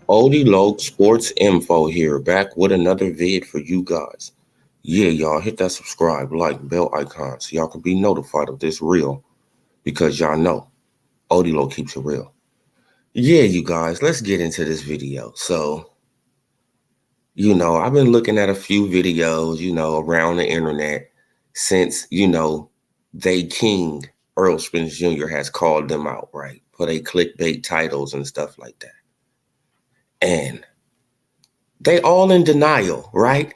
Odie Loke Sports Info here, back with another vid for you guys. Yeah, y'all hit that subscribe, like, bell icon so y'all can be notified of this reel because y'all know Odie Loke keeps it real. Yeah, you guys, let's get into this video. So, I've been looking at a few videos, around the internet since, they king, Errol Spence Jr. has called them out, right? For they clickbait titles and stuff like that. And they all in denial, right?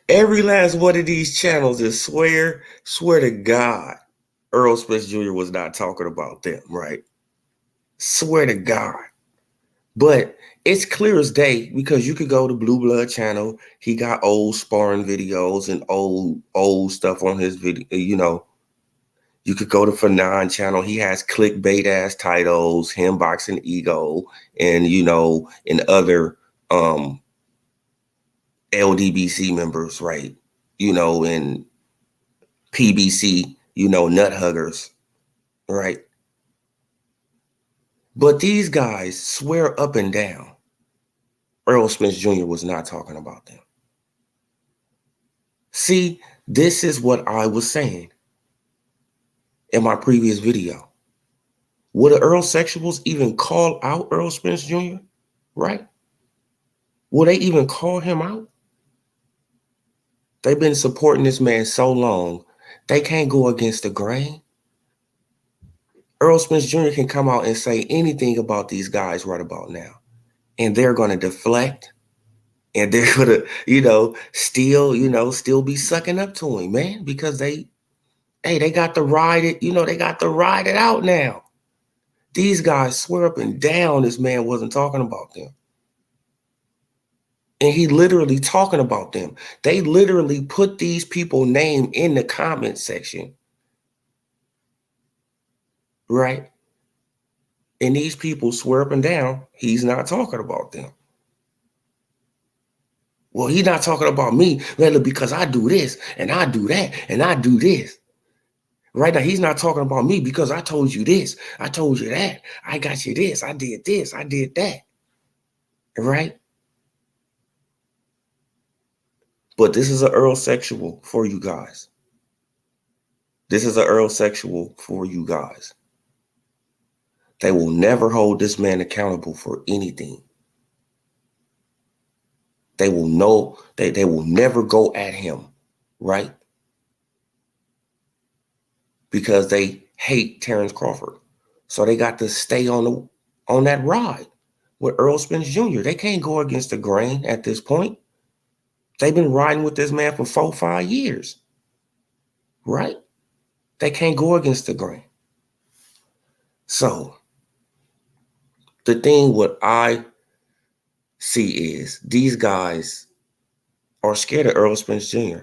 Every last one of these channels is swear to God, Errol Spence Jr. was not talking about them, right? Swear to God. But it's clear as day because you could go to Blue Blood channel. He got old sparring videos and old stuff on his video, You could go to Fanon channel. He has clickbait ass titles, him boxing ego, and and other LDBC members, right? And PBC, nut huggers, right? But these guys swear up and down Errol Spence Jr. was not talking about them. See, this is what I was saying in my previous video. Would the ErrolSexuals even call out Errol Spence Jr., right? Will they even call him out? They've been supporting this man so long, they can't go against the grain. Errol Spence Jr. can come out and say anything about these guys right about now, and they're going to deflect, and they're going to, still be sucking up to him, man, because they got to ride it, they got to ride it out now. These guys swear up and down this man wasn't talking about them. And he literally talking about them. They literally put these people's name in the comment section, right? And these people swear up and down he's not talking about them. Well, he's not talking about me, because I do this and I do that and I do this. Right now, he's not talking about me because I told you this, I told you that, I got you this, I did that. Right? But this is an ErrolSexual for you guys. This is an ErrolSexual for you guys. They will never hold this man accountable for anything. They will know they will never go at him, right? Because they hate Terrence Crawford. So they got to stay on that ride with Errol Spence Jr. They can't go against the grain at this point. They've been riding with this man for 4-5 years, right? They can't go against the grain. So the thing what I see is these guys are scared of Errol Spence Jr.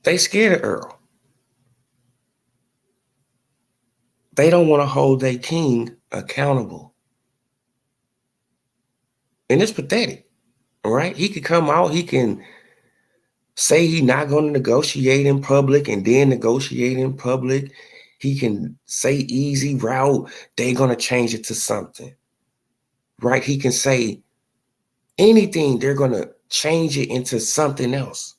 They scared of Errol. They don't want to hold their king accountable. And it's pathetic, right? He could come out, he can say he's not going to negotiate in public and then negotiate in public. He can say easy route, they're going to change it to something, right? He can say anything, they're going to change it into something else.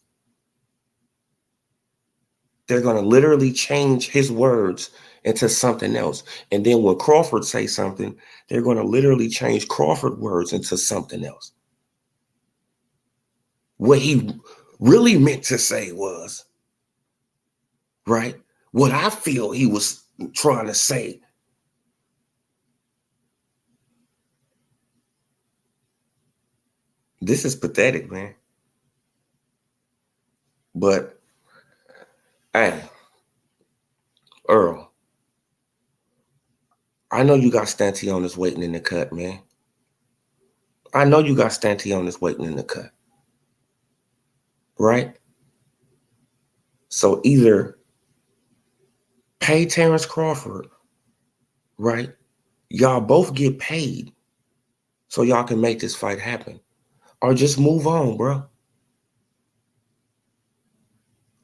They're going to literally change his words into something else. And then when Crawford says something, they're going to literally change Crawford words into something else. What he really meant to say was, right? What I feel he was trying to say. This is pathetic, man. But, hey, Errol, I know you got Stantionis waiting in the cut, man. I know you got Stantionis waiting in the cut. Right? So either Pay Terrence Crawford, right? Y'all both get paid so y'all can make this fight happen. Or just move on, bro.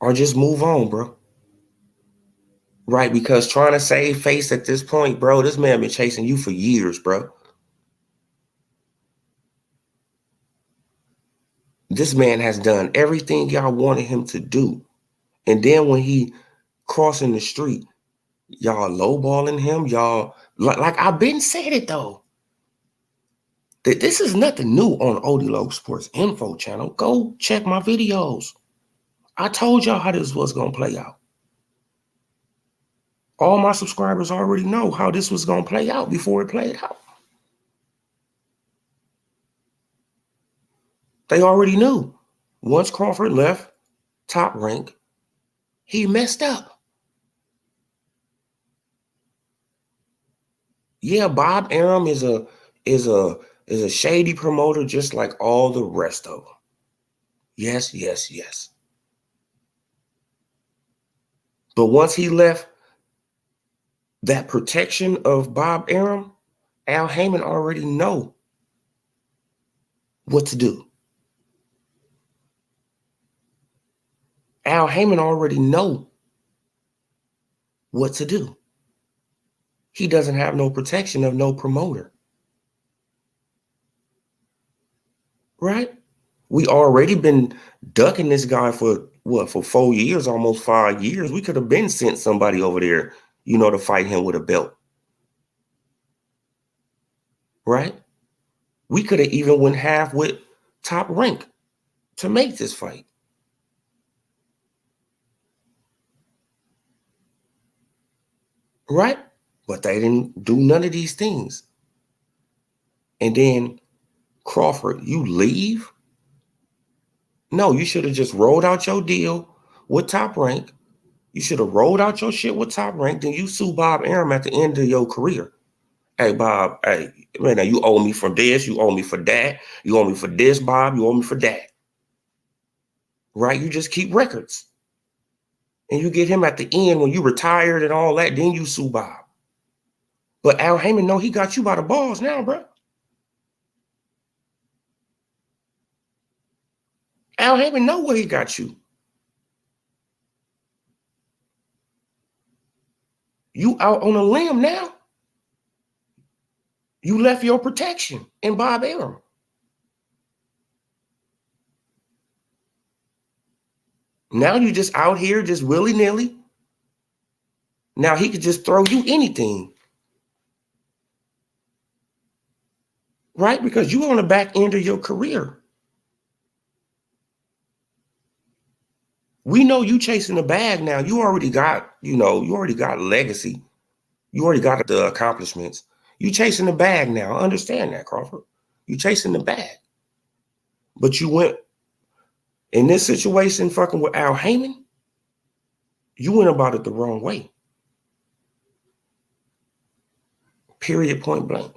Or just move on, bro. Right? Because trying to save face at this point, bro, this man been chasing you for years, bro. This man has done everything y'all wanted him to do. And then when he crossing the street, y'all lowballing him. Y'all, like I've been said it though. That this is nothing new on Odilo Sports Info channel. Go check my videos. I told y'all how this was going to play out. All my subscribers already know how this was going to play out before it played out. They already knew. Once Crawford left Top Rank, he messed up. Yeah, Bob Arum is a shady promoter just like all the rest of them. Yes, yes, yes. But once he left that protection of Bob Arum, Al Heyman already know what to do. Al Heyman already know what to do. He doesn't have no protection of no promoter. Right? We already been ducking this guy for what, for 4 years, almost 5 years. We could have been sent somebody over there, to fight him with a belt. Right? We could have even went half with Top Rank to make this fight. Right? But they didn't do none of these things. And then Crawford, you leave? No, you should have just rolled out your deal with Top Rank. You should have rolled out your shit with Top Rank. Then you sue Bob Arum at the end of your career. Hey, Bob, hey, man, you owe me for this. You owe me for that. You owe me for this, Bob. You owe me for that. Right? You just keep records. And you get him at the end when you retired and all that. Then you sue Bob. But Al Heyman, no, he got you by the balls now, bro. Al Heyman know where he got you. You out on a limb now. You left your protection in Bob Arum. Now you just out here just willy-nilly. Now he could just throw you anything. Right? Because you on the back end of your career. We know you chasing the bag now. You already got, you already got legacy. You already got the accomplishments. You chasing the bag now. I understand that, Crawford. You chasing the bag. But you went in this situation fucking with Al Heyman, you went about it the wrong way. Period, point blank.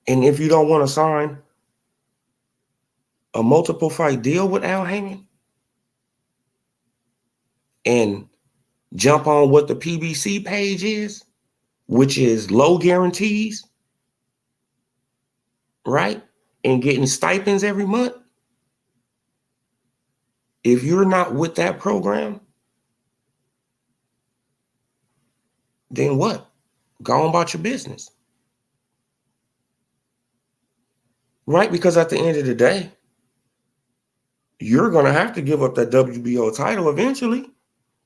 And if you don't want to sign a multiple fight deal with Al Heyman and jump on what the PBC page is, which is low guarantees, right? And getting stipends every month. If you're not with that program, then what? Go on about your business. Right? Because at the end of the day, you're going to have to give up that WBO title eventually,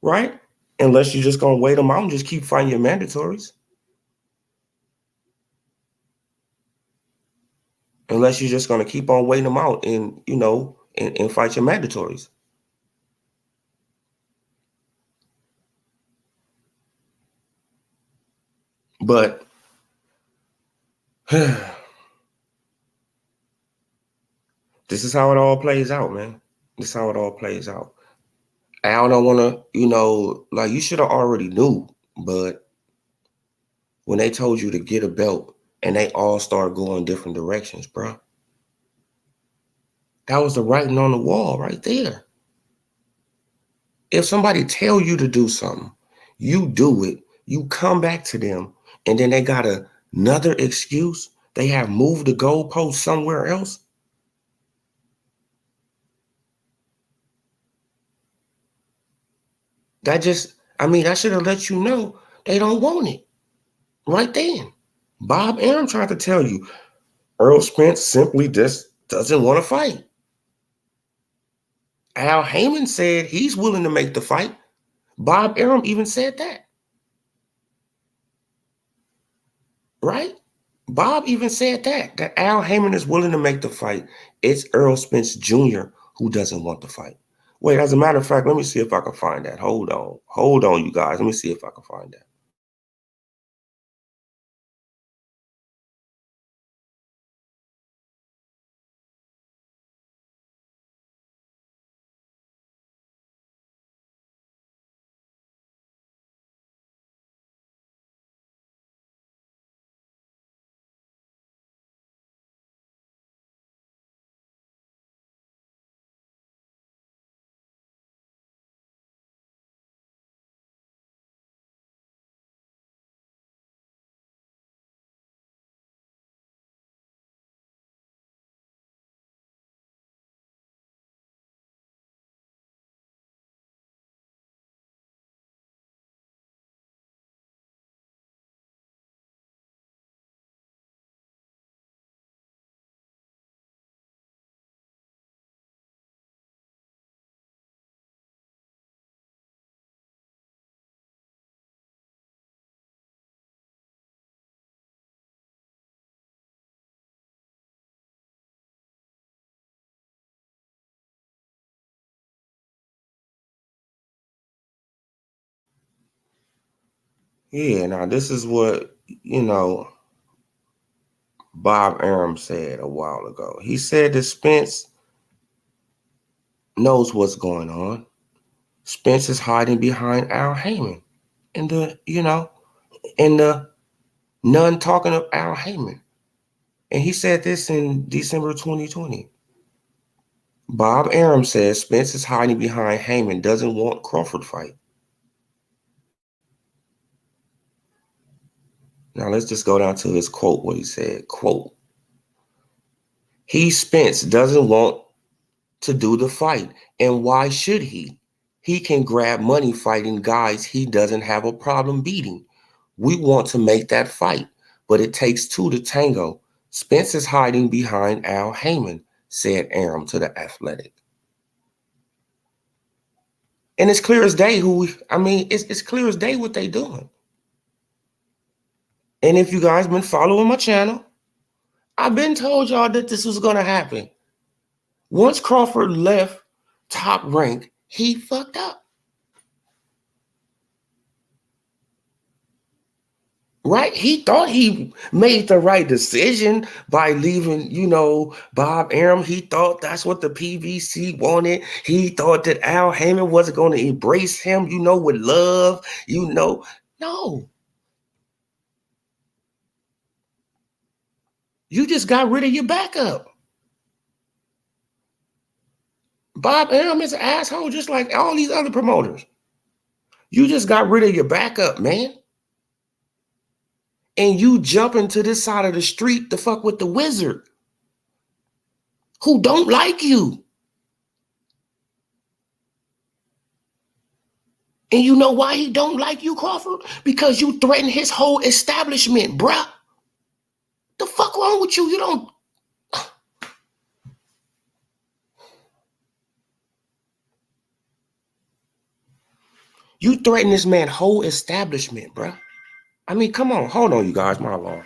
right? Unless you're just going to wait them out and just keep fighting your mandatories. Unless you're just going to keep on waiting them out and, and fight your mandatories. But this is how it all plays out, man. This is how it all plays out. I don't want to, like you should have already knew, but when they told you to get a belt and they all start going different directions, bro, that was the writing on the wall right there. If somebody tell you to do something, you do it, you come back to them, and then they got another excuse. They have moved the goalpost somewhere else. That should have let you know they don't want it right then. Bob Arum tried to tell you, Errol Spence simply just doesn't want to fight. Al Heyman said he's willing to make the fight. Bob Arum even said that, right? Bob even said that Al Heyman is willing to make the fight. It's Errol Spence Jr. who doesn't want the fight. Wait, as a matter of fact, let me see if I can find that. Hold on, you guys. Let me see if I can find that. Yeah, now this is what, Bob Arum said a while ago. He said that Spence knows what's going on. Spence is hiding behind Al Heyman. And the none talking of Al Heyman. And he said this in December 2020. Bob Arum says Spence is hiding behind Heyman, doesn't want Crawford fight. Now let's just go down to his quote, what he said. Quote, Spence doesn't want to do the fight. And why should he? He can grab money fighting guys he doesn't have a problem beating. We want to make that fight, but it takes two to tango. Spence is hiding behind Al Heyman, said Arum to The Athletic. And it's clear as day it's clear as day what they doing. And if you guys been following my channel, I've been told y'all that this was going to happen. Once Crawford left Top Rank, he fucked up. Right? He thought he made the right decision by leaving, Bob Arum. He thought that's what the PVC wanted. He thought that Al Heyman wasn't going to embrace him, with love, No. You just got rid of your backup. Bob Arum is an asshole just like all these other promoters. You just got rid of your backup, man. And you jump into this side of the street to fuck with the wizard who don't like you. And you know why he don't like you, Crawford? Because you threaten his whole establishment, bruh. The fuck wrong with you? You threaten this man's whole establishment, bruh. Come on. Hold on, you guys. My alarm.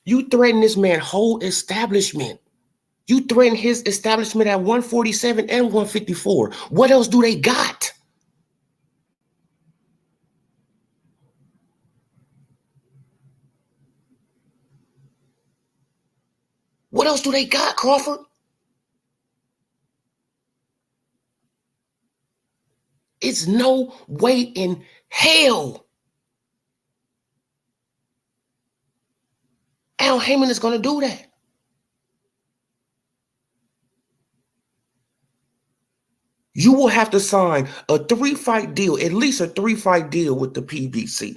You threaten this man's whole establishment. You threaten his establishment at 147 and 154. What else do they got? What else do they got, Crawford? It's no way in hell Al Heyman is going to do that. You will have to sign a 3-fight deal, at least a 3-fight deal with the PBC.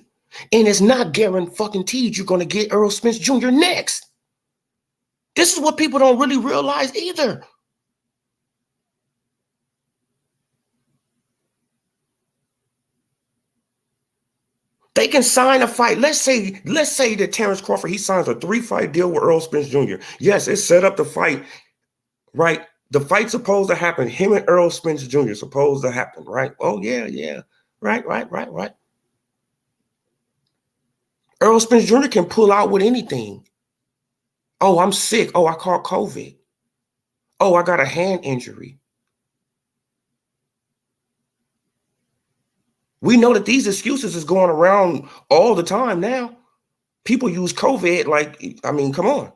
And it's not guaranteed you're going to get Errol Spence Jr. next. This is what people don't really realize either. They can sign a fight. Let's say that Terrence Crawford, he signs a 3-fight deal with Errol Spence Jr. Yes, it's set up to fight, right? The fight's supposed to happen. Him and Errol Spence Jr. supposed to happen, right? Oh, yeah. Right. Errol Spence Jr. can pull out with anything. Oh, I'm sick. Oh, I caught COVID. Oh, I got a hand injury. We know that these excuses is going around all the time now. People use COVID like, I mean, come on.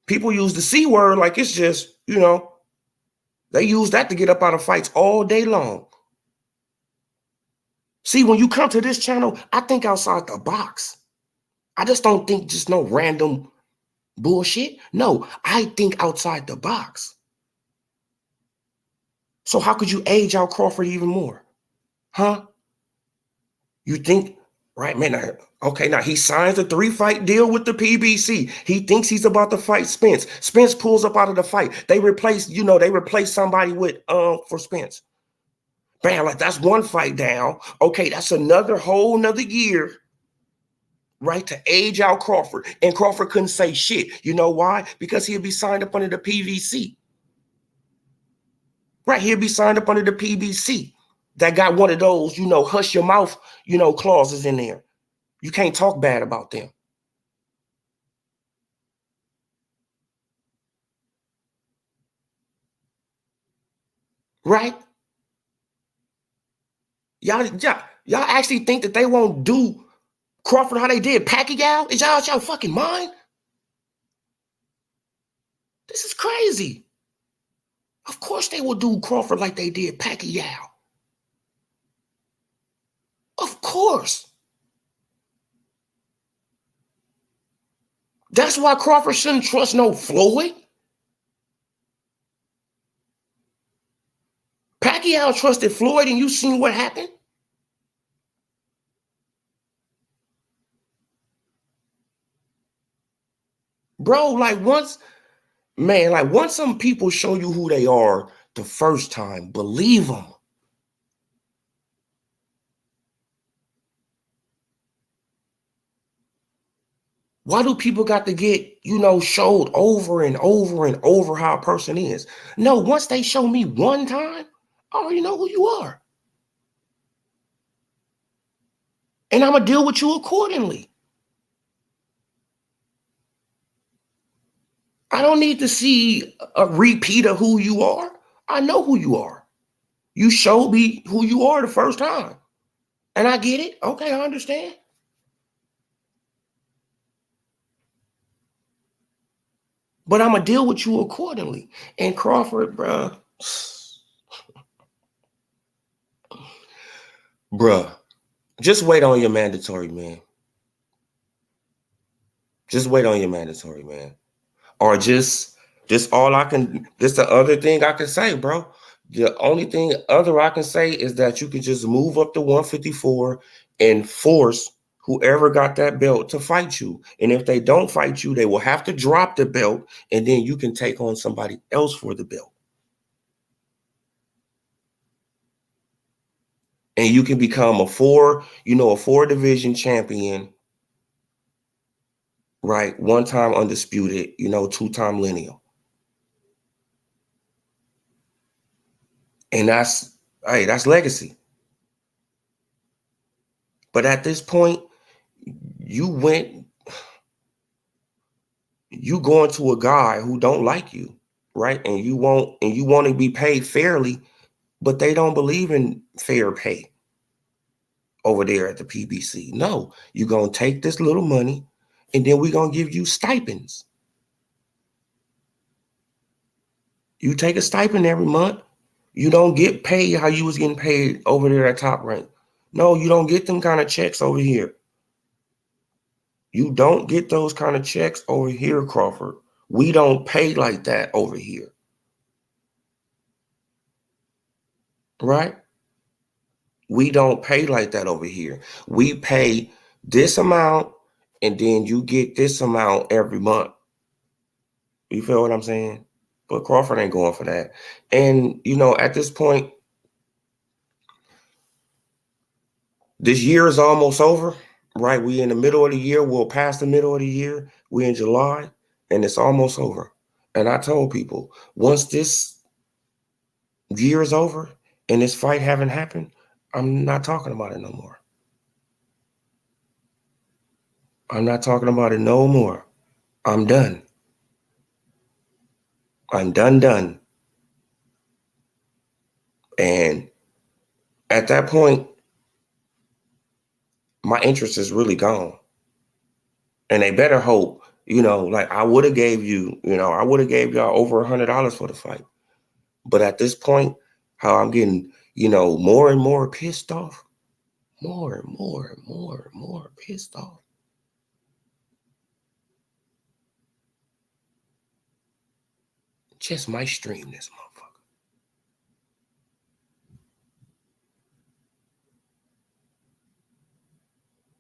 People use the C word like it's just, they use that to get up out of fights all day long. See, when you come to this channel, I think outside the box. I just don't think just no random bullshit. No, I think outside the box. So how could you age out Crawford even more? Huh? You think, right, man, okay, now he signs a 3-fight deal with the PBC. He thinks he's about to fight Spence. Spence pulls up out of the fight. They replace somebody with for Spence. Bam, like that's 1 fight down. Okay, that's another whole nother year, right, to age out Crawford. And Crawford couldn't say shit. You know why? Because he'd be signed up under the PBC. Right, he'd be signed up under the PBC. That got one of those, hush your mouth, clauses in there. You can't talk bad about them. Right? Y'all actually think that they won't do Crawford how they did Pacquiao? Is y'all out your fucking mind? This is crazy. Of course they will do Crawford like they did Pacquiao. Of course. That's why Crawford shouldn't trust no Floyd. Pacquiao trusted Floyd, and you seen what happened? Bro, once some people show you who they are the first time, believe them. Why do people got to get, showed over and over and over how a person is? No, once they show me one time, I already know who you are. And I'm going to deal with you accordingly. I don't need to see a repeat of who you are. I know who you are. You showed me who you are the first time. And I get it. Okay, I understand. But I'm going to deal with you accordingly. And Crawford, bruh, just wait on your mandatory, man. Just wait on your mandatory, man. Or just all I can, this the other thing I can say, bro. The only thing other I can say is that you can just move up to 154 and force whoever got that belt to fight you. And if they don't fight you, they will have to drop the belt, and then you can take on somebody else for the belt. And you can become a 4-division champion, right? 1-time undisputed, 2-time lineal. And that's legacy. But at this point, you going to a guy who don't like you, right? And you want to be paid fairly, but they don't believe in fair pay over there at the PBC. No, you're going to take this little money, and then we're going to give you stipends. You take a stipend every month. You don't get paid how you was getting paid over there at Top Rank. No, you don't get them kind of checks over here. You don't get those kind of checks over here, Crawford. We don't pay like that over here. right? We don't pay like that over here. We pay this amount and then you get this amount every month. You feel what I'm saying? But Crawford ain't going for that. And, at this point, this year is almost over, right? We in the middle of the year. We'll pass the middle of the year. We in July, and it's almost over. And I told people, once this year is over and this fight haven't happened, I'm not talking about it no more. I'm not talking about it no more. I'm done. I'm done. And at that point, my interest is really gone. And they better hope, like I would have gave you, I would have gave y'all over $100 for the fight. But at this point, how I'm getting, more and more pissed off, more and more and more and more pissed off. Just might stream this motherfucker.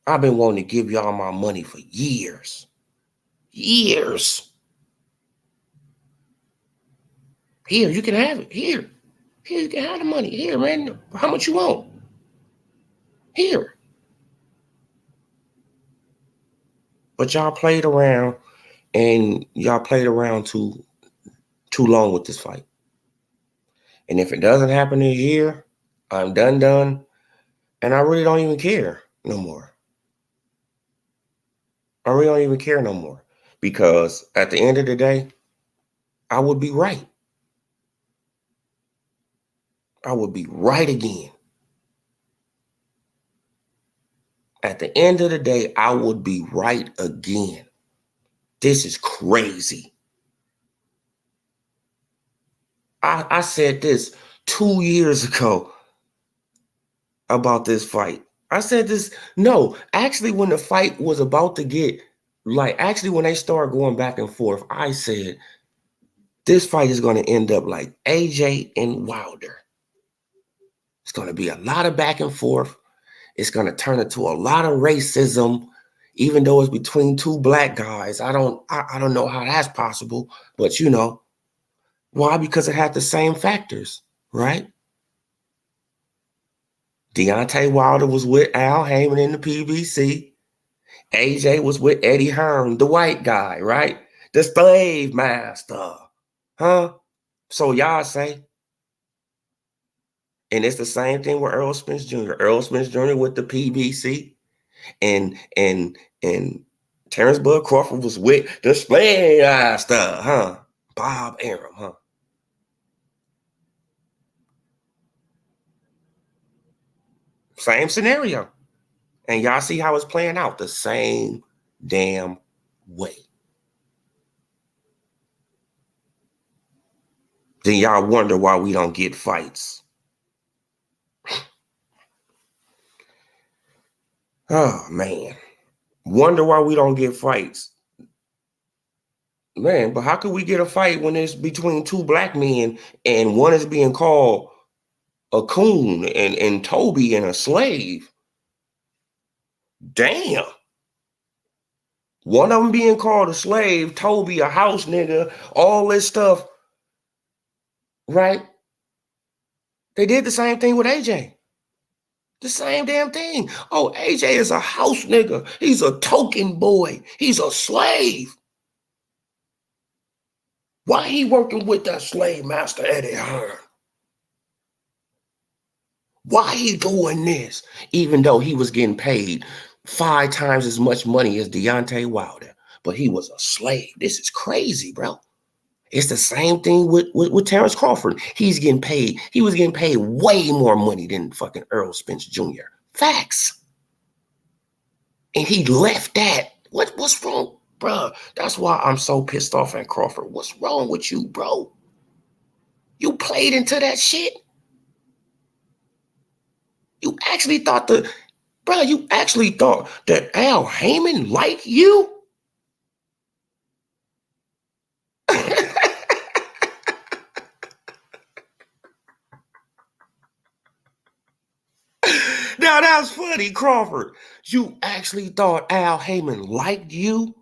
I've been wanting to give y'all my money for years. Years. Here, you can have it. Here, you can have the money. Here, man. How much you want? Here. But y'all played around, and y'all played around too long with this fight. And if it doesn't happen this year, I'm done. And I really don't even care no more. I really don't even care no more. Because at the end of the day, I would be right. I would be right again. At the end of the day, I would be right again. This is crazy. I said this 2 years ago about this fight. I said this, no, actually when the fight was about to get, when they started going back and forth, I said, this fight is going to end up like AJ and Wilder. It's going to be a lot of back and forth. It's going to turn into a lot of racism, even though it's between two black guys. I don't know how that's possible, but why? Because it had the same factors, right? Deontay Wilder was with Al Heyman in the PBC. AJ was with Eddie Hearn, the white guy, right? The slave master, huh? So y'all say. And it's the same thing with Errol Spence Jr. Errol Spence Jr. with the PBC, and Terrence Bud Crawford was with the slave master, huh? Bob Arum, huh? Same scenario. And y'all see how it's playing out the same damn way. Then y'all wonder why we don't get fights. Oh, man. Wonder why we don't get fights. Man, but how could we get a fight when it's between two black men and one is being called a coon and Toby and a slave? Damn. One of them being called a slave, Toby a house nigga, all this stuff, right? They did the same thing with AJ. The same damn thing. Oh, AJ is a house nigga. He's a token boy. He's a slave. Why he working with that slave master Eddie Hearn? Why he doing this? Even though he was getting paid 5 times as much money as Deontay Wilder, but he was a slave. This is crazy, bro. It's the same thing with Terrence Crawford. He was getting paid way more money than fucking Errol Spence Jr. Facts. And he left that. What's wrong, bro? That's why I'm so pissed off at Crawford. What's wrong with you, bro? You played into that shit. You actually thought that Al Heyman liked you? Now that's funny, Crawford. You actually thought Al Heyman liked you?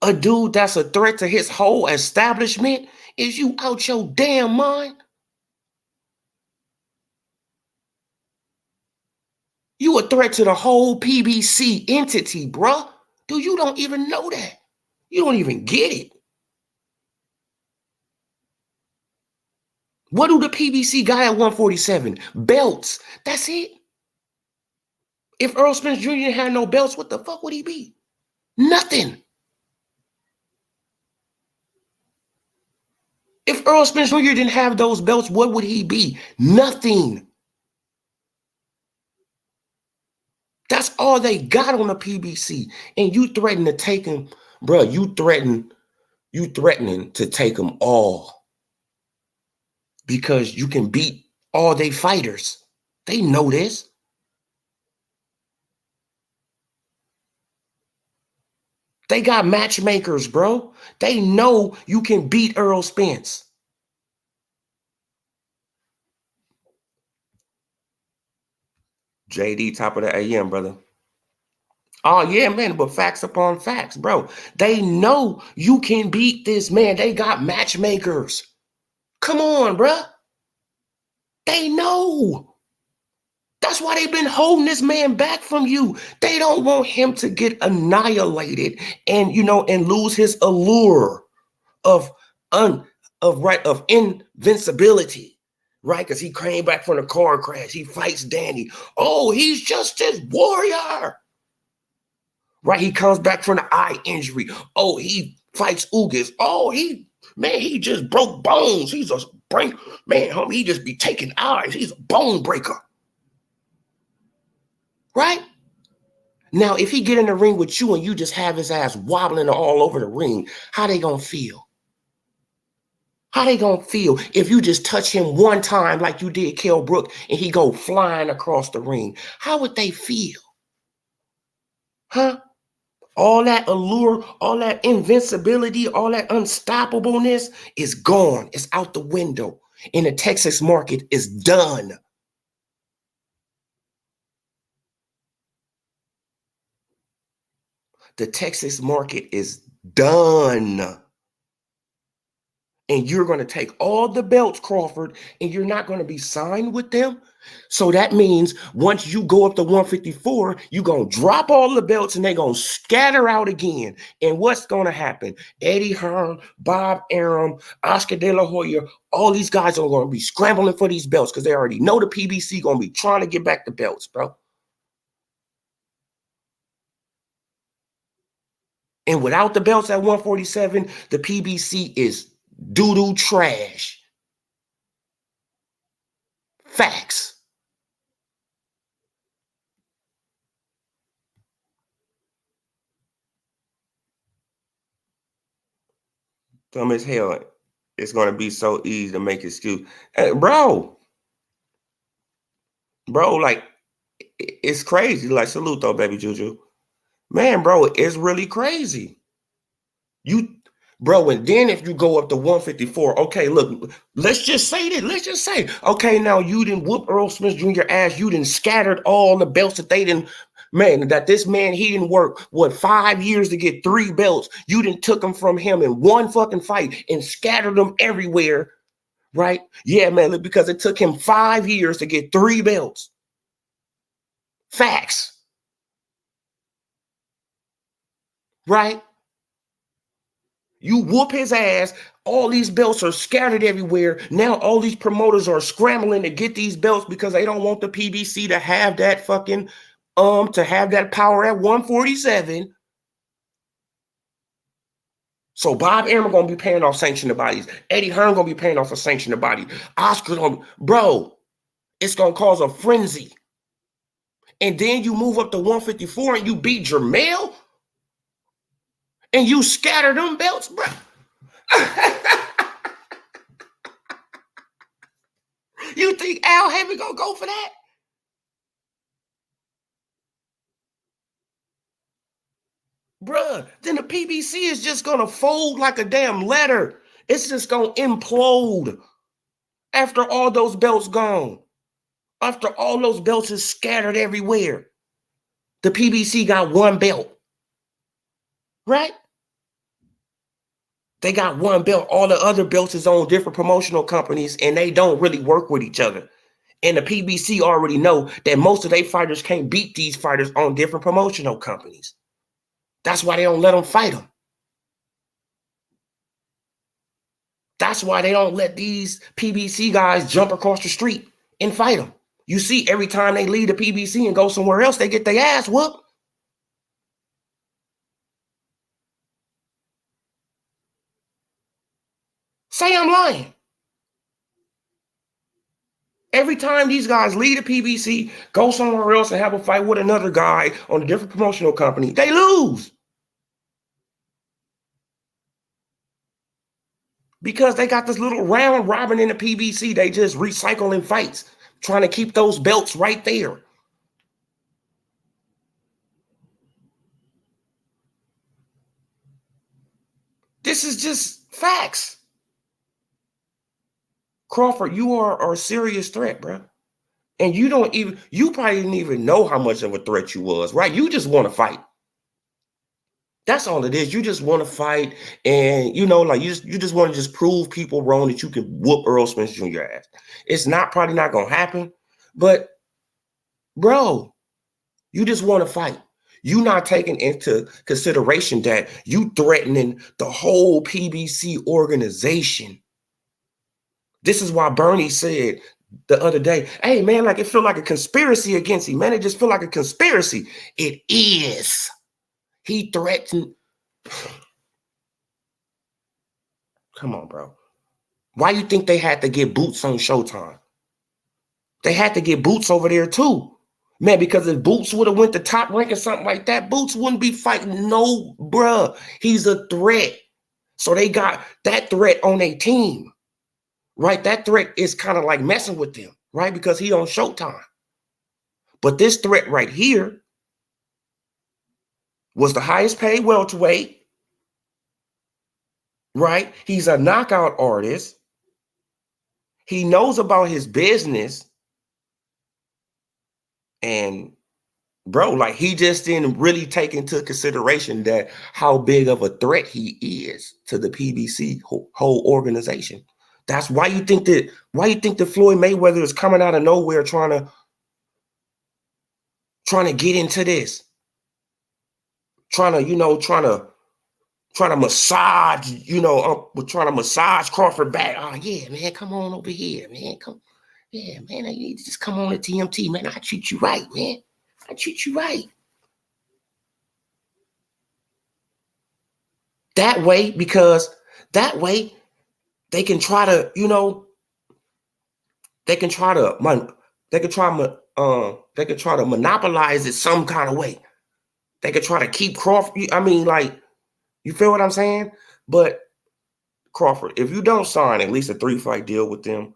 A dude that's a threat to his whole establishment? Is you out your damn mind? You a threat to the whole PBC entity, bruh. Dude, you don't even know that. You don't even get it. What do the PBC guy at 147? Belts. That's it. If Errol Spence Jr. had no belts, what the fuck would he be? Nothing. If Errol Spence Jr. didn't have those belts, what would he be? Nothing. That's all they got on the PBC. And you threaten to take him, bro. You threatening to take them all because you can beat all they fighters. They know this. They got matchmakers, bro. They know you can beat Errol Spence. JD, top of the AM, brother. Oh, yeah, man, but facts upon facts, bro. They know you can beat this man. They got matchmakers. Come on, bro. They know. That's why they've been holding this man back from you. They don't want him to get annihilated and, and lose his allure of invincibility, right? Because he came back from the car crash. He fights Danny. Oh, he's just this warrior, right? He comes back from the eye injury. Oh, he fights Ugas. Oh, he just broke bones. He's a brain man, homie. He just be taking eyes. He's a bone breaker. Right? Now, if he get in the ring with you and you just have his ass wobbling all over the ring, how they gonna feel? How they gonna feel if you just touch him one time like you did Kell Brook and he go flying across the ring? How would they feel? Huh? All that allure, all that invincibility, all that unstoppableness is gone. It's out the window. And the Texas market is done. The Texas market is done. And you're going to take all the belts, Crawford, and you're not going to be signed with them. So that means once you go up to 154, you're going to drop all the belts and they're going to scatter out again. And what's going to happen? Eddie Hearn, Bob Arum, Oscar De La Hoya, all these guys are going to be scrambling for these belts because they already know the PBC going to be trying to get back the belts, bro. And without the belts at 147, the PBC is doo-doo trash. Facts. Dumb as hell. It's going to be so easy to make excuse. Hey, bro, like, it's crazy. Like, salute though, baby Juju. Man, bro, it's really crazy. Bro, and then if you go up to 154, okay, look, let's just say that. Let's just say, okay, now you didn't whoop Errol Spence Jr. ass. You didn't scattered all the belts that they didn't, man, that this man, he didn't work, 5 years to get 3 belts. You didn't took them from him in one fucking fight and scattered them everywhere, right? Yeah, man, look, because it took him 5 years to get 3 belts. Facts. Right? You whoop his ass. All these belts are scattered everywhere. Now all these promoters are scrambling to get these belts because they don't want the PBC to have that fucking to have that power at 147. So Bob Arum gonna be paying off sanctioned bodies. Eddie Hearn gonna be paying off a sanctioned body. Oscar gonna, bro, it's gonna cause a frenzy. And then you move up to 154 and you beat Jermell and you scatter them belts, bro. You think Al Heyman gonna go for that? Bruh, then the PBC is just gonna fold like a damn letter. It's just gonna implode. After all those belts gone, after all those belts is scattered everywhere, the PBC got one belt, right? They got one belt. All the other belts is on different promotional companies, and they don't really work with each other. And the PBC already know that most of their fighters can't beat these fighters on different promotional companies. That's why they don't let them fight them. That's why they don't let these PBC guys jump across the street and fight them. You see, every time they leave the PBC and go somewhere else, they get their ass whooped. Say I'm lying. Every time these guys leave the PBC, go somewhere else and have a fight with another guy on a different promotional company, they lose. Because they got this little round robin in the PBC. They just recycling fights, trying to keep those belts right there. This is just facts. Crawford, you are a serious threat, bro. And you probably didn't even know how much of a threat you was, right? You just want to fight. That's all it is. You just want to fight, and like you just want to just prove people wrong that you can whoop Errol Spence Jr. ass. It's probably not gonna happen, but bro, you just want to fight. You not taking into consideration that you threatening the whole PBC organization. This is why Bernie said the other day, hey man, like it feel like a conspiracy against him, man. It just feel like a conspiracy. It is. He threatened. Come on, bro. Why you think they had to get Boots on Showtime? They had to get Boots over there too. Man, because if Boots would have went to Top Rank or something like that, Boots wouldn't be fighting no bruh. He's a threat. So they got that threat on their team, right? That threat is kind of like messing with them, right? Because he on Showtime. But this threat right here was the highest paid welterweight, right? He's a knockout artist. He knows about his business. And bro, like he just didn't really take into consideration that how big of a threat he is to the PBC whole organization. That's why you think that Floyd Mayweather is coming out of nowhere trying to get into this, trying to massage, trying to massage Crawford back. Oh yeah, man, come on over here, man. Yeah, man, you need to just come on to TMT, man. I treat you right, man. I treat you right. That way, because that way they can try to, they can try to monopolize it some kind of way. They could try to keep Crawford. I mean, like, you feel what I'm saying? But Crawford, if you don't sign at least a 3-fight deal with them,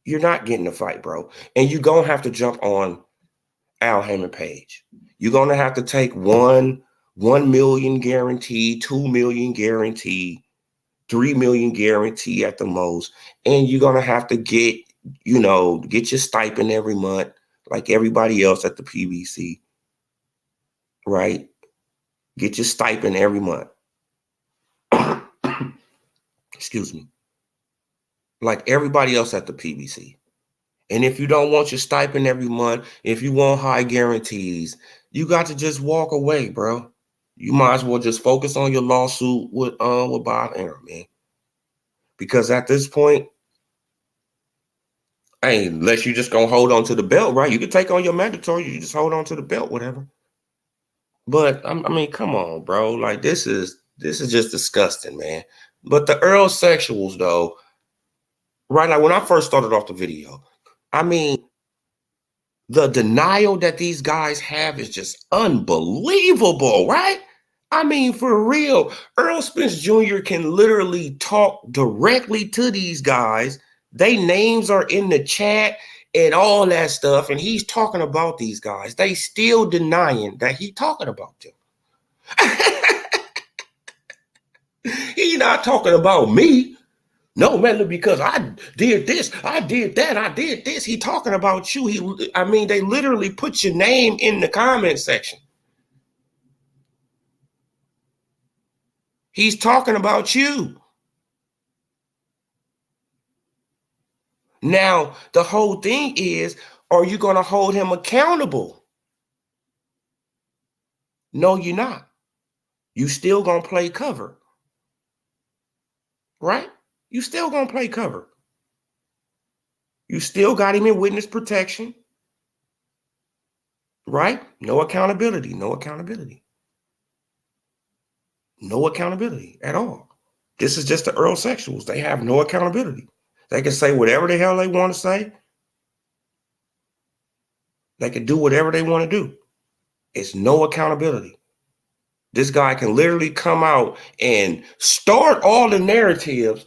you're not getting the fight, bro. And you're going to have to jump on Al Haymon page. You're going to have to take 1 million guarantee, 2 million guarantee, 3 million guarantee at the most. And you're going to have to get your stipend every month like everybody else at the PBC, right? Get your stipend every month. Excuse me. Like everybody else at the PBC. And if you don't want your stipend every month, if you want high guarantees, you got to just walk away, bro. You might as well just focus on your lawsuit with Bob Arum, man. Because at this point, hey, unless you just gonna hold on to the belt, right? You can take on your mandatory, you just hold on to the belt, whatever. But I mean, come on, bro. Like this is just disgusting, man. But the ErrolSexuals, though, right? Like when I first started off the video, I mean, the denial that these guys have is just unbelievable, right? I mean, for real, Errol Spence Jr. can literally talk directly to these guys. They names are in the chat and all that stuff, and he's talking about these guys. They still denying that he's talking about them. He's not talking about me. No, man, because I did this, I did that, I did this. He talking about you. They literally put your name in the comment section. He's talking about you. Now, the whole thing is, are you going to hold him accountable? No, you're not. You still going to play cover. Right? You still going to play cover. You still got him in witness protection. Right? No accountability. No accountability. No accountability at all. This is just the ErrolSexuals. They have no accountability. They can say whatever the hell they want to say. They can do whatever they want to do. It's no accountability. This guy can literally come out and start all the narratives.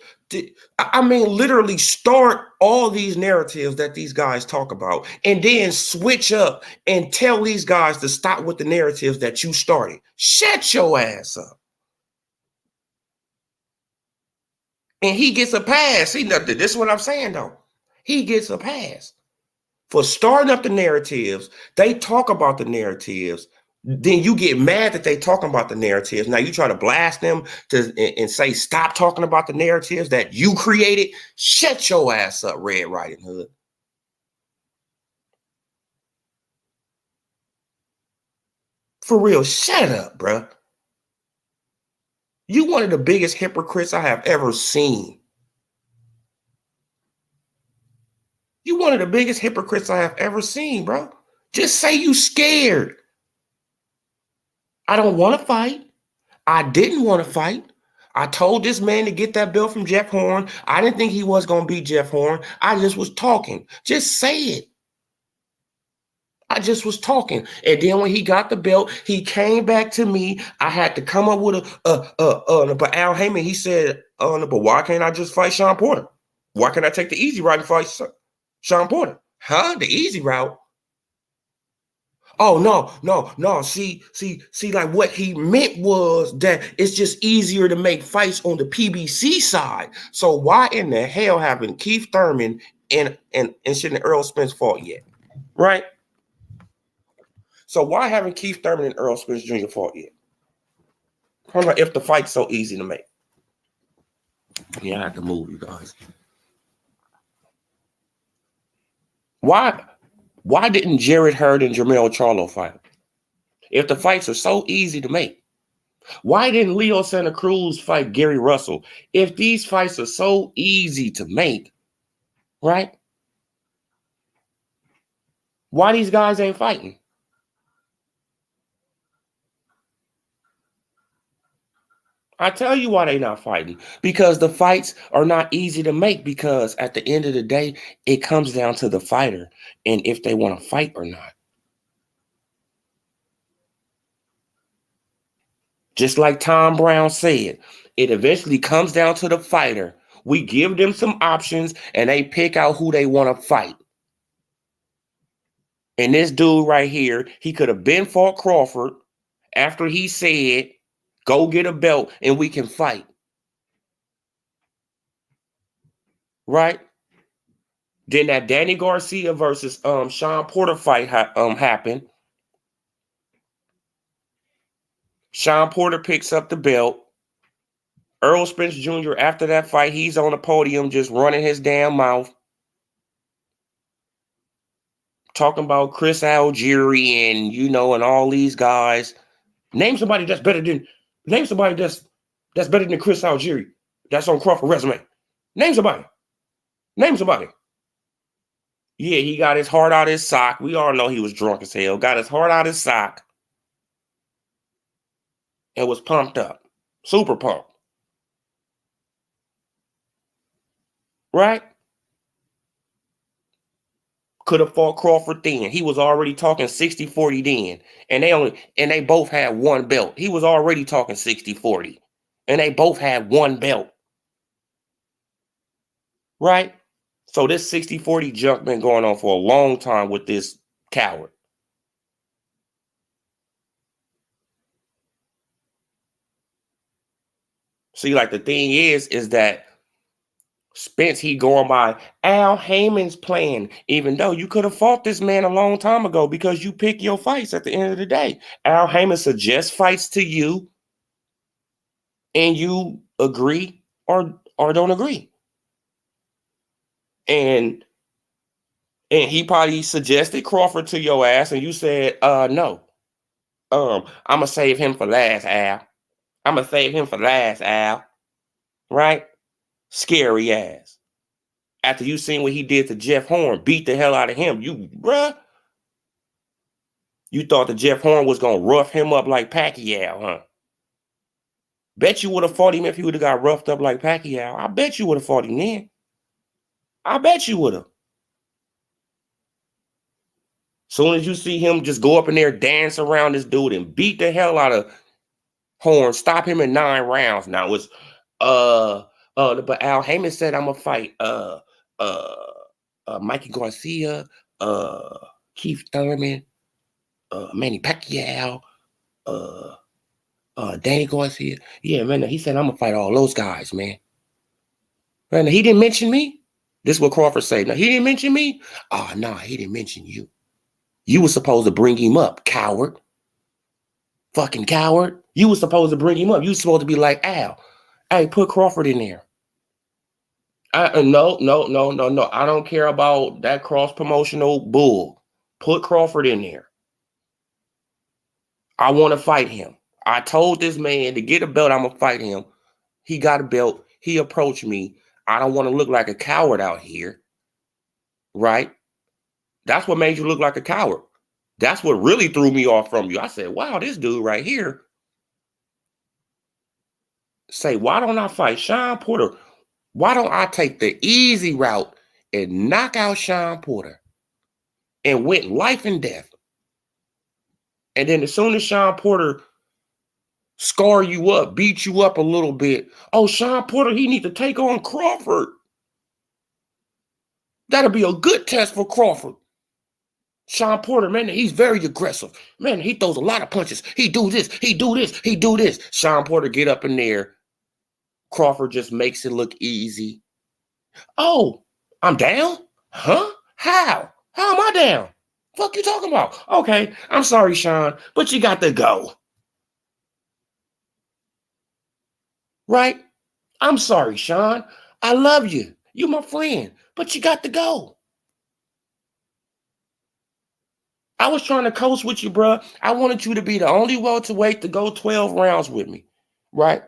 Literally start all these narratives that these guys talk about and then switch up and tell these guys to stop with the narratives that you started. Shut your ass up. And he gets a pass. See, this is what I'm saying, though. He gets a pass for starting up the narratives. They talk about the narratives. Then you get mad that they talking about the narratives. Now you try to blast them and say, stop talking about the narratives that you created. Shut your ass up, Red Riding Hood. For real, shut up, bro. You one of the biggest hypocrites I have ever seen. You one of the biggest hypocrites I have ever seen, bro. Just say you scared. I don't want to fight. I didn't want to fight. I told this man to get that belt from Jeff Horn. I didn't think he was going to beat Jeff Horn. I just was talking. Just say it. I just was talking. And then when he got the belt, he came back to me. I had to come up with but Al Heyman, he said, but why can't I just fight Sean Porter? Why can't I take the easy route and fight Sean Porter? Huh? The easy route? Oh, no. See, like what he meant was that it's just easier to make fights on the PBC side. So why in the hell haven't Keith Thurman and shouldn't Errol Spence fought yet? Right? So why haven't Keith Thurman and Errol Spence Jr. fought yet? If the fight's so easy to make. Yeah, I have to move, you guys. Why didn't Jarrett Hurd and Jermell Charlo fight? If the fights are so easy to make. Why didn't Leo Santa Cruz fight Gary Russell? If these fights are so easy to make, right? Why these guys ain't fighting? I tell you why they not fighting. Because the fights are not easy to make, because at the end of the day, it comes down to the fighter and if they want to fight or not. Just like Tom Brown said, it eventually comes down to the fighter. We give them some options and they pick out who they want to fight. And this dude right here, he could have been fought Crawford after he said, go get a belt and we can fight. Right? Then that Danny Garcia versus Sean Porter fight happened. Sean Porter picks up the belt. Errol Spence Jr., after that fight, he's on the podium just running his damn mouth, talking about Chris Algieri and all these guys. Name somebody that's better than Chris Algieri. That's on Crawford resume. Name somebody. Yeah, he got his heart out his sock. We all know he was drunk as hell. Got his heart out his sock and was pumped up. Super pumped. Right? Could have fought Crawford then. He was already talking 60-40 then. And they both had one belt. He was already talking 60-40. And they both had one belt. Right? So this 60-40 junk been going on for a long time with this coward. See, like the thing is that Spence, he going by Al Heyman's plan, even though you could have fought this man a long time ago because you pick your fights at the end of the day. Al Heyman suggests fights to you and you agree or don't agree. And he probably suggested Crawford to your ass and you said, no. I'm gonna save him for last, Al. I'm gonna save him for last, Al. Right? Scary ass. After you seen what he did to Jeff Horn, beat the hell out of him, bruh. You thought that Jeff Horn was gonna rough him up like Pacquiao, huh? Bet you would have fought him if he would have got roughed up like Pacquiao. I bet you would have fought him then. I bet you would have. Soon as you see him just go up in there, dance around this dude and beat the hell out of Horn, stop him in 9 rounds. Now it's but Al Heyman said I'm gonna fight Mikey Garcia, Keith Thurman, Manny Pacquiao, Danny Garcia. Yeah, man, he said I'm gonna fight all those guys, man. Man, he didn't mention me. This is what Crawford said. No, he didn't mention me. Oh, no, he didn't mention you. You were supposed to bring him up, coward. Fucking coward. You were supposed to bring him up. You were supposed to be like, Al, hey, put Crawford in there. No. I don't care about that cross-promotional bull. Put Crawford in there. I want to fight him. I told this man to get a belt, I'm going to fight him. He got a belt. He approached me. I don't want to look like a coward out here. Right? That's what made you look like a coward. That's what really threw me off from you. I said, wow, this dude right here. Say, why don't I fight Sean Porter? Why don't I take the easy route and knock out Sean Porter? And went life and death. And then as soon as Sean Porter scar you up, beat you up a little bit, oh, Sean Porter, he needs to take on Crawford. That'll be a good test for Crawford. Sean Porter, man, he's very aggressive. Man, he throws a lot of punches. He do this, he do this, he do this. Sean Porter get up in there. Crawford just makes it look easy. Oh, I'm down? Huh? How? How am I down? Fuck you talking about? Okay, I'm sorry, Sean, but you got to go. Right? I'm sorry, Sean. I love you. You my friend, but you got to go. I was trying to coach with you, bro. I wanted you to be the only welterweight to go 12 rounds with me, right?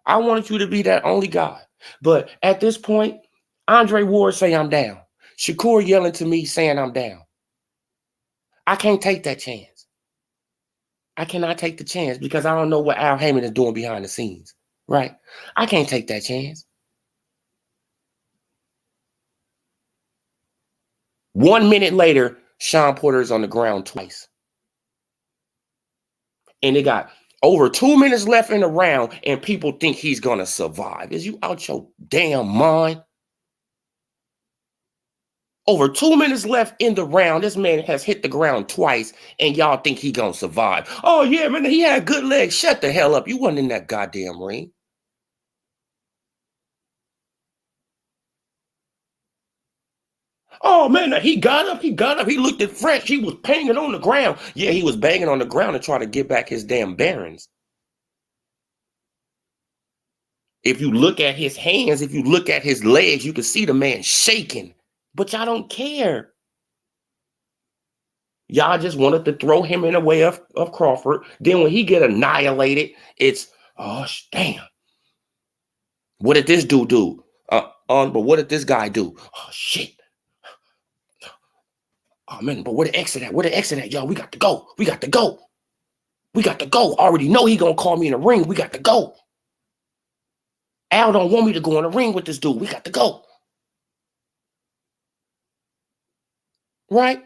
I wanted you to be that only guy. But at this point, Andre Ward say I'm down. Shakur yelling to me saying I'm down. I can't take that chance. I cannot take the chance because I don't know what Al Heyman is doing behind the scenes, right? I can't take that chance. 1 minute later, Sean Porter is on the ground twice. And they got over 2 minutes left in the round, and people think he's going to survive. Is you out your damn mind? Over 2 minutes left in the round. This man has hit the ground twice, and y'all think he going to survive. Oh, yeah, man, he had good legs. Shut the hell up. You wasn't in that goddamn ring. Oh, man, he got up. He looked at fresh. He was banging on the ground. Yeah, he was banging on the ground to try to get back his damn bearings. If you look at his hands, if you look at his legs, you can see the man shaking. But y'all don't care. Y'all just wanted to throw him in the way of Crawford. Then when he get annihilated, it's, oh, damn. What did this dude do? But what did this guy do? Oh, shit. Oh, man, but where the exit at? Where the exit at? Y'all, we got to go. We got to go. We got to go. Already know he going to call me in the ring. We got to go. Al don't want me to go in the ring with this dude. We got to go. Right?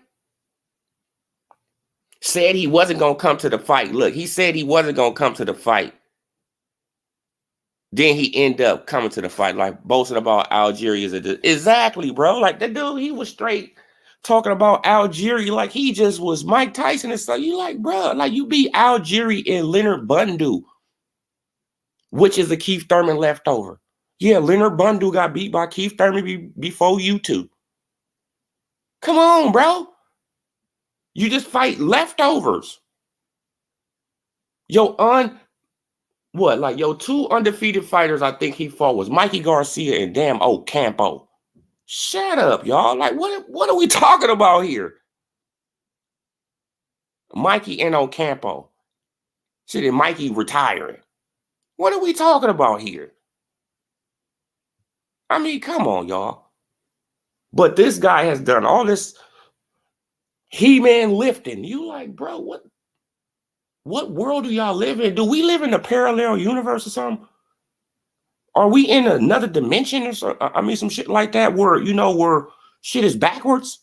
Said he wasn't going to come to the fight. Look, he said he wasn't going to come to the fight. Then he ended up coming to the fight, like boasting about Algeria. Exactly, bro. Like that dude, he was straight talking about Algeria like he just was Mike Tyson and stuff. You like, bro, like you beat Algeria and Leonard Bundu, which is the Keith Thurman leftover. Yeah, Leonard Bundu got beat by Keith Thurman before you two. Come on, bro. You just fight leftovers. Your two undefeated fighters I think he fought was Mikey Garcia and damn Ocampo. Shut up, y'all. Like, what are we talking about here? Mikey and Ocampo. Shit, and Mikey retiring. What are we talking about here? I mean, come on, y'all. But this guy has done all this He-Man lifting. You like, bro, what world do y'all live in? Do we live in a parallel universe or something? Are we in another dimension or something? I mean, some shit like that where, where shit is backwards?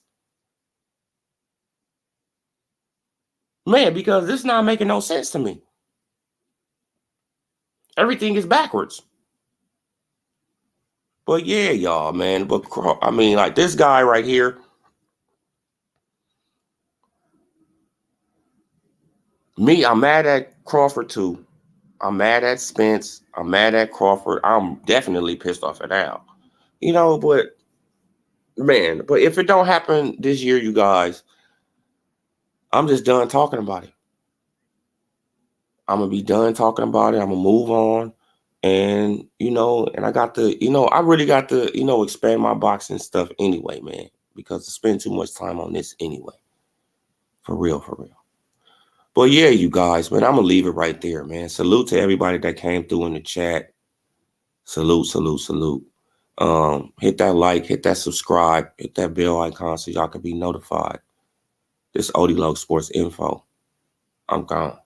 Man, because this not making no sense to me. Everything is backwards. But yeah, y'all, man. But I mean, like this guy right here. Me, I'm mad at Crawford too. I'm mad at Spence. I'm mad at Crawford. I'm definitely pissed off at Al. But man, but if it don't happen this year, you guys, I'm just done talking about it. I'm gonna be done talking about it. I'm gonna move on. And and I got to, I really got to, expand my boxing stuff anyway, man, because I spend too much time on this anyway. For real, for real. But yeah, you guys, man, I'm gonna leave it right there, man. Salute to everybody that came through in the chat. Salute, salute, salute. Hit that like, hit that subscribe, hit that bell icon so y'all can be notified. This Odie Logue Sports Info. I'm gone.